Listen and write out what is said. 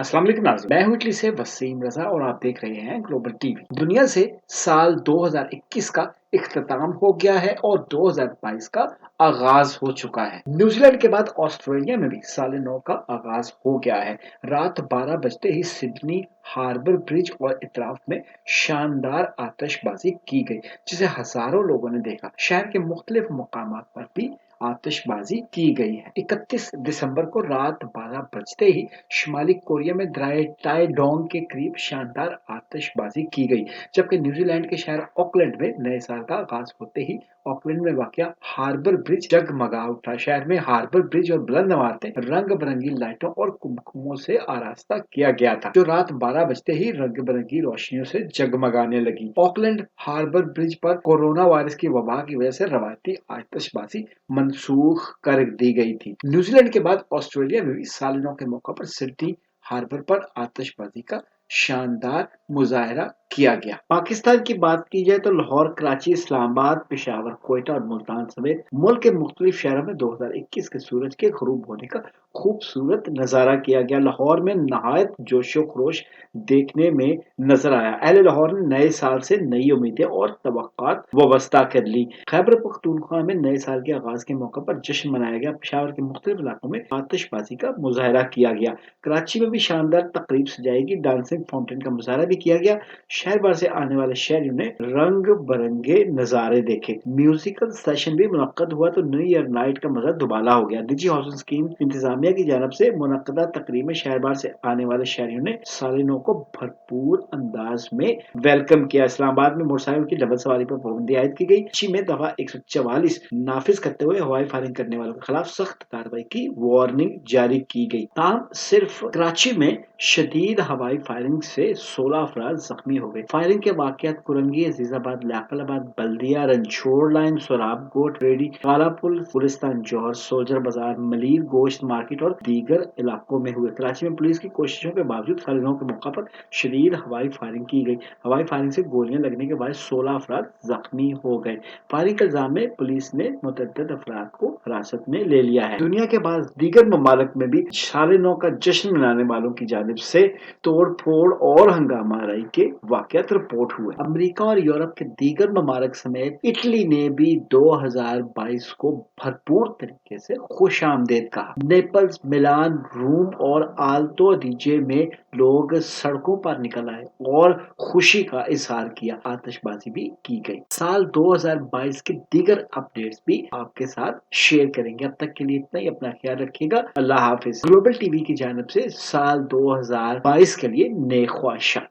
अस्सलाम वालेकुम नाज़रीन, मैं हूं इटली से वसीम रजा और आप देख रहे हैं ग्लोबल टीवी। दुनिया से साल 2021 का इख्तिताम हो गया है और 2022 का आगाज हो चुका है। न्यूजीलैंड के बाद ऑस्ट्रेलिया में भी साल नौ का आगाज हो गया है। रात 12 बजते ही सिडनी हार्बर ब्रिज और इतराफ में शानदार आतिशबाजी की गई, जिसे हजारों लोगों ने देखा। शहर के मुख्तलिफ मकामात पर भी आतिशबाजी की गई है। 31 दिसंबर को रात 12 बजते ही शुमाली कोरिया में टाई डोंग के करीब शानदार आतिशबाजी की गई, जबकि न्यूजीलैंड के शहर ऑकलैंड में नए साल का आगाज होते ही ऑकलैंड में वाक़या हार्बर ब्रिज जगमगा उठा। शहर में हार्बर ब्रिज और बुलंद इमारतें रंग बिरंगी लाइटों और कुमकुमों से आरास्ता किया गया था, जो रात 12 बजते ही रंग बिरंगी रोशनियों से जगमगाने लगी। ऑकलैंड हार्बर ब्रिज पर कोरोना वायरस की वबा की वजह से रवायती आतिशबाजी मनसूख कर दी गई थी। न्यूजीलैंड के बाद ऑस्ट्रेलिया में भी साल नौ के मौके पर सिडनी हार्बर पर आतिशबाजी का शानदार मुजाहरा किया गया। पाकिस्तान की बात की जाए तो लाहौर, कराची, इस्लामाबाद, पेशावर, कोयटा और मुल्तान समेत मुल्क के मुख्तलिफ शहरों में 2021 के सूरज के ग़ुरूब होने का खूबसूरत नजारा किया गया। लाहौर में नहायत जोशो खरोश देखने में नजर आया। अहले लाहौर ने नए साल से नई उम्मीदें और तवक्कुआत वाबस्ता कर ली। खैबर पख्तूनख्वा में नए साल के आगाज के मौके पर जश्न मनाया गया। पेशावर के मुख्तलिफ इलाकों में आतिशबाजी का मुजाहरा किया गया। कराची में भी शानदार तकरीब सजाई गई। डांसिंग फाउंटेन का मुजाहरा भी किया गया। शहर भर से आने वाले शहरियों ने रंग बिरंगे नजारे देखे। म्यूजिकल सेशन भी मुनक्कद हुआ तो न्यू ईयर नाइट का मजा दुबाला हो गया। निजी हाउसिंग स्कीम इंतजामिया की जानब से मुनक्कदा तकरीब में शहर भर से आने वाले शहरियों ने साल नौ को भरपूर अंदाज में वेलकम किया। इस्लामाबाद में मोटरसाइकिल की डबल सवारी पर पाबंदी आयद की गई। कराची में दफा 144 नाफिज करते हुए हवाई फायरिंग करने वालों के खिलाफ सख्त कार्रवाई की वार्निंग जारी की गई। ताहम सिर्फ कराची में शदीद हवाई फायरिंग से 16 अफराद जख्मी हो गए। फायरिंग के वाकयात कुरंगी, अजीजाबाद, लियाकताबाद, बल्दिया, रंछोड़ लाइन, सोराब गोट रेडी, काला पुल, गुलिस्तान जौहर, सोल्जर बाजार, मलिर गोश्त मार्केट और दीगर इलाकों में हुए। कराची में पुलिस की कोशिशों के बावजूद साल नौ के मौका पर शदीद हवाई फायरिंग की गई। हवाई फायरिंग से गोलियां लगने के बाद 16 अफराद जख्मी हो गए। फायरिंग के इल्जाम में पुलिस ने मुतअद्दिद अफराद को हिरासत में ले लिया है। दुनिया के बाद दीगर ममालिक में भी साल नौ का जश्न मनाने वालों की जानिब से तोड़ फोड़ और हंगामा आराई के वाकयात रिपोर्ट हुए। अमेरिका और यूरोप के दीगर ममालिक समेत इटली ने भी 2022 को भरपूर तरीके से खुश आमदेद कहा। नेपल्स, मिलान, रोम और आल्तो एडिजे में लोग सड़कों पर निकल आए और खुशी का इजहार किया। आतिशबाजी भी की गई। साल 2022 के दीगर अपडेट्स भी आपके साथ शेयर करेंगे। अब तक के लिए इतना ही। अपना ख्याल रखिएगा। अल्लाह हाफिज। ग्लोबल टीवी की जानिब से साल 2022 के लिए नेक ख्वाहिशात।